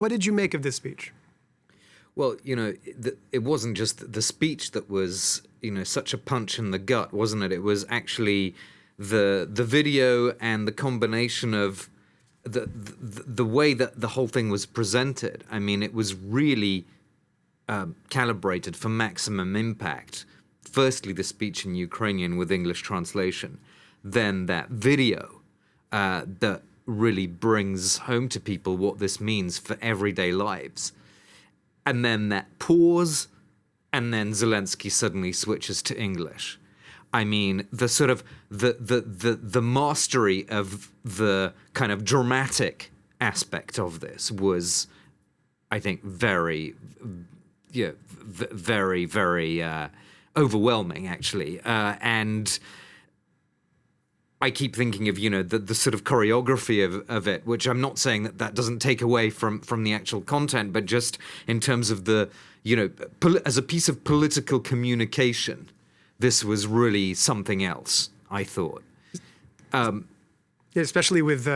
What did you make of this speech? Well, it wasn't just the speech that was, such a punch in the gut, wasn't it? It was actually the video and the combination of the way that the whole thing was presented. I mean, it was really calibrated for maximum impact. Firstly, the speech in Ukrainian with English translation, then that video that really brings home to people what this means for everyday lives. And then that pause, and then Zelensky suddenly switches to English. I mean, the sort of the mastery of the kind of dramatic aspect of this was, I think, very overwhelming, actually. And I keep thinking of, the sort of choreography of it, which I'm not saying that doesn't take away from the actual content, but just in terms of the, as a piece of political communication, this was really something else, I thought. Yeah, especially with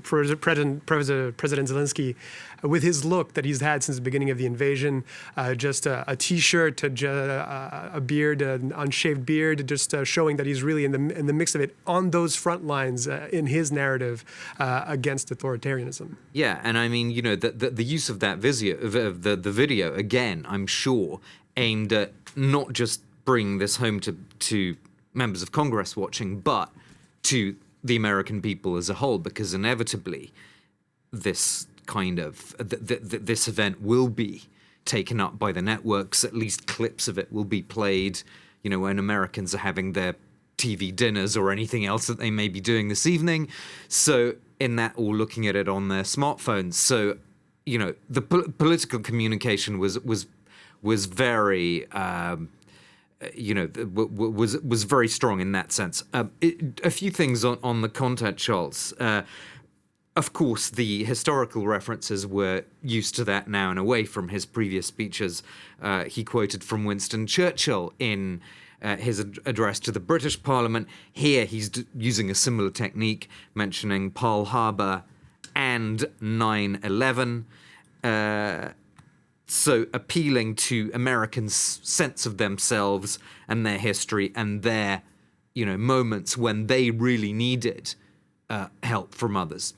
President Zelensky, with his look that he's had since the beginning of the invasion, just a T-shirt, a beard, an unshaved beard, just showing that he's really in the mix of it on those front lines in his narrative against authoritarianism. Yeah, and I mean, the use of that the video again, I'm sure, aimed at not just bringing this home to members of Congress watching, but to the American people as a whole, because inevitably this kind of this event will be taken up by the networks. At least clips of it will be played, when Americans are having their TV dinners or anything else that they may be doing this evening. So in that, or looking at it on their smartphones. So the political communication was very was very strong in that sense. A few things on the content, Charles. Of course, the historical references were used to that now and away from his previous speeches. He quoted from Winston Churchill in his address to the British Parliament. Here, he's using a similar technique, mentioning Pearl Harbor and 9/11. So appealing to Americans' sense of themselves and their history and their, moments when they really needed help from others.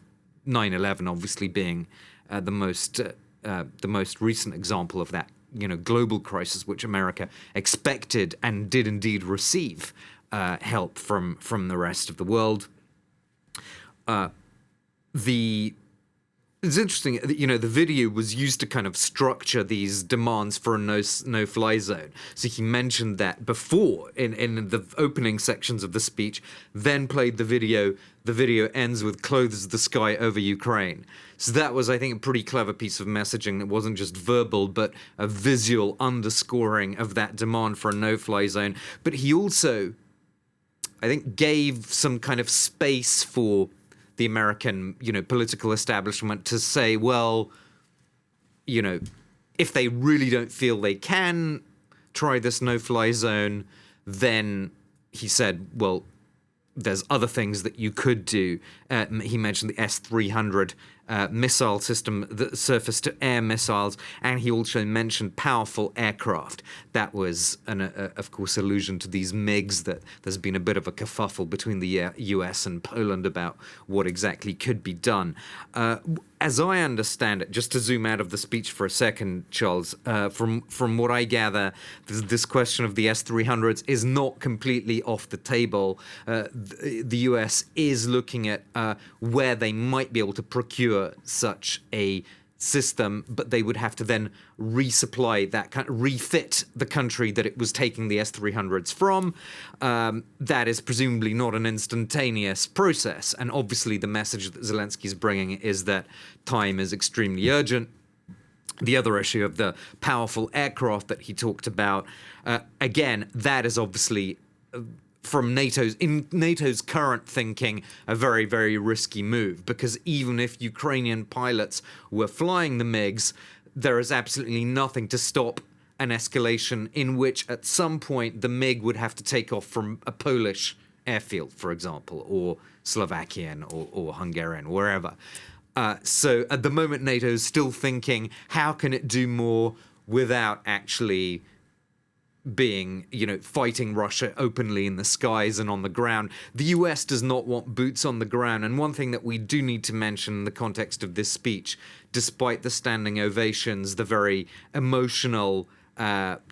9/11 obviously being the most recent example of that, global crisis, which America expected and did indeed receive help from the rest of the world. It's interesting, the video was used to kind of structure these demands for a no-fly zone. So he mentioned that before in the opening sections of the speech, then played the video. The video ends with "clothes the sky over Ukraine." So that was, I think, a pretty clever piece of messaging that wasn't just verbal, but a visual underscoring of that demand for a no-fly zone. But he also, I think, gave some kind of space for the American, political establishment to say, well, if they really don't feel they can try this no-fly zone, then he said, well, there's other things that you could do. He mentioned the S-300 missile system, the surface-to-air missiles, and he also mentioned powerful aircraft. That was, of course, allusion to these MiGs that there's been a bit of a kerfuffle between the US and Poland about what exactly could be done. As I understand it, just to zoom out of the speech for a second, Charles, from what I gather, this question of the S-300s is not completely off the table. The US is looking at where they might be able to procure such a system, but they would have to then resupply that, refit the country that it was taking the S-300s from. That is presumably not an instantaneous process. And obviously the message that Zelensky is bringing is that time is extremely urgent. The other issue of the powerful aircraft that he talked about, again, that is obviously from NATO's current thinking, a very, very risky move, because even if Ukrainian pilots were flying the MiGs, there is absolutely nothing to stop an escalation in which at some point the MiG would have to take off from a Polish airfield, for example, or Slovakian or Hungarian, wherever. So at the moment, NATO is still thinking, how can it do more without actually being, fighting Russia openly in the skies and on the ground. The US does not want boots on the ground. And one thing that we do need to mention in the context of this speech, despite the standing ovations, the very emotional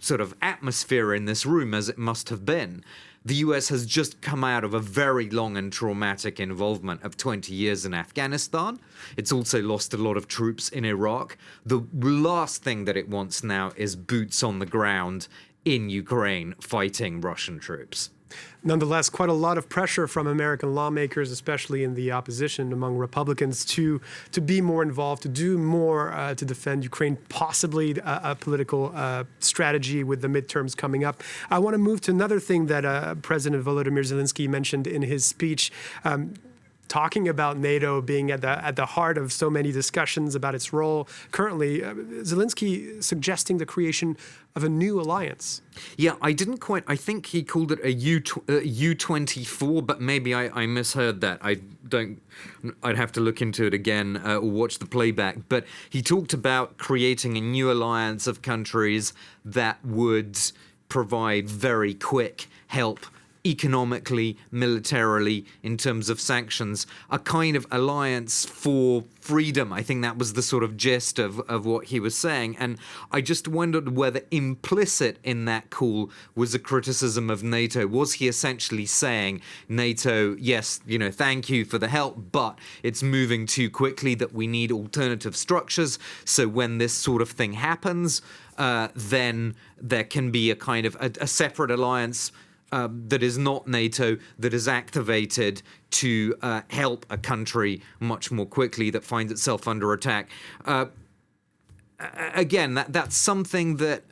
sort of atmosphere in this room, as it must have been, the US has just come out of a very long and traumatic involvement of 20 years in Afghanistan. It's also lost a lot of troops in Iraq. The last thing that it wants now is boots on the ground in Ukraine fighting Russian troops. Nonetheless, quite a lot of pressure from American lawmakers, especially in the opposition among Republicans, to be more involved, to do more to defend Ukraine, possibly a political strategy with the midterms coming up. I want to move to another thing that President Volodymyr Zelensky mentioned in his speech. Talking about NATO being at the heart of so many discussions about its role currently, Zelensky suggesting the creation of a new alliance. Yeah, I think he called it a U-24, but maybe I misheard that. I'd have to look into it again or watch the playback. But he talked about creating a new alliance of countries that would provide very quick help economically, militarily, in terms of sanctions, a kind of alliance for freedom. I think that was the sort of gist of what he was saying. And I just wondered whether implicit in that call was a criticism of NATO. Was he essentially saying, NATO, yes, thank you for the help, but it's moving too quickly, that we need alternative structures. So when this sort of thing happens, then there can be a kind of a separate alliance that is not NATO, that is activated to help a country much more quickly that finds itself under attack. Again, that's something that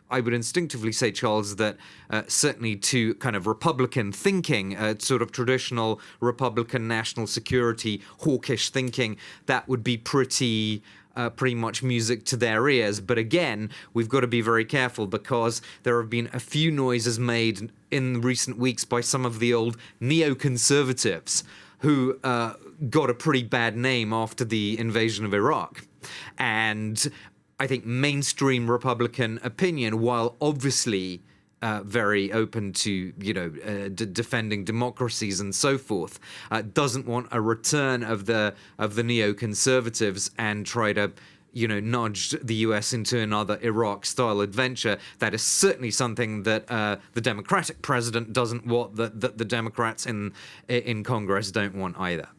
I would instinctively say, Charles, that certainly to kind of Republican thinking, sort of traditional Republican national security, hawkish thinking, that would be pretty much music to their ears. But again, we've got to be very careful, because there have been a few noises made in recent weeks by some of the old neoconservatives who got a pretty bad name after the invasion of Iraq. And I think mainstream Republican opinion, while obviously very open to defending democracies and so forth, doesn't want a return of the neoconservatives and try to nudge the US into another Iraq-style adventure. That is certainly something that the Democratic president doesn't want, that the Democrats in Congress don't want either.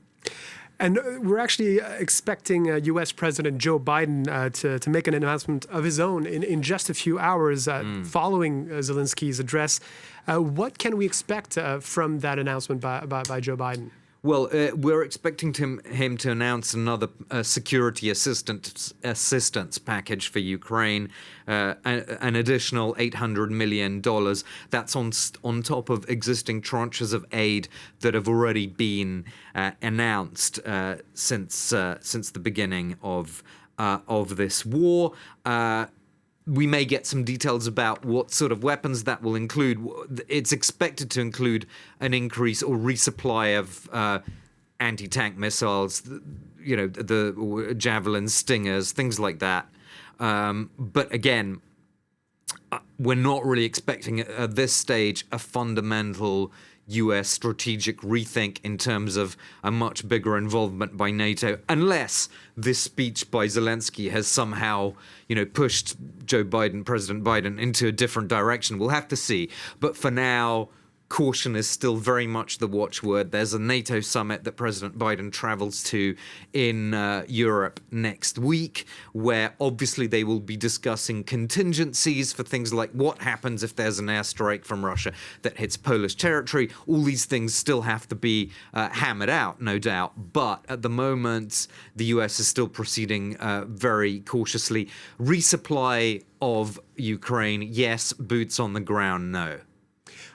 And we're actually expecting U.S. President Joe Biden to make an announcement of his own in just a few hours following Zelensky's address. What can we expect from that announcement by Joe Biden? Well, we're expecting him to announce another security assistance package for Ukraine, an additional $800 million. That's on top of existing tranches of aid that have already been announced since the beginning of this war. We may get some details about what sort of weapons that will include. It's expected to include an increase or resupply of anti-tank missiles, the Javelin, Stingers, things like that. But again, we're not really expecting at this stage a fundamental US strategic rethink in terms of a much bigger involvement by NATO, unless this speech by Zelensky has somehow, pushed President Biden into a different direction. We'll have to see. But for now, caution is still very much the watchword. There's a NATO summit that President Biden travels to in Europe next week, where obviously they will be discussing contingencies for things like what happens if there's an airstrike from Russia that hits Polish territory. All these things still have to be hammered out, no doubt. But at the moment, the US is still proceeding very cautiously. Resupply of Ukraine, yes. Boots on the ground, no.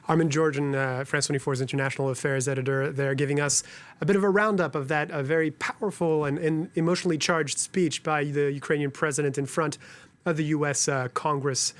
Armen, Georgian, France 24's international affairs editor, there giving us a bit of a roundup of that very powerful and emotionally charged speech by the Ukrainian president in front of the U.S. Congress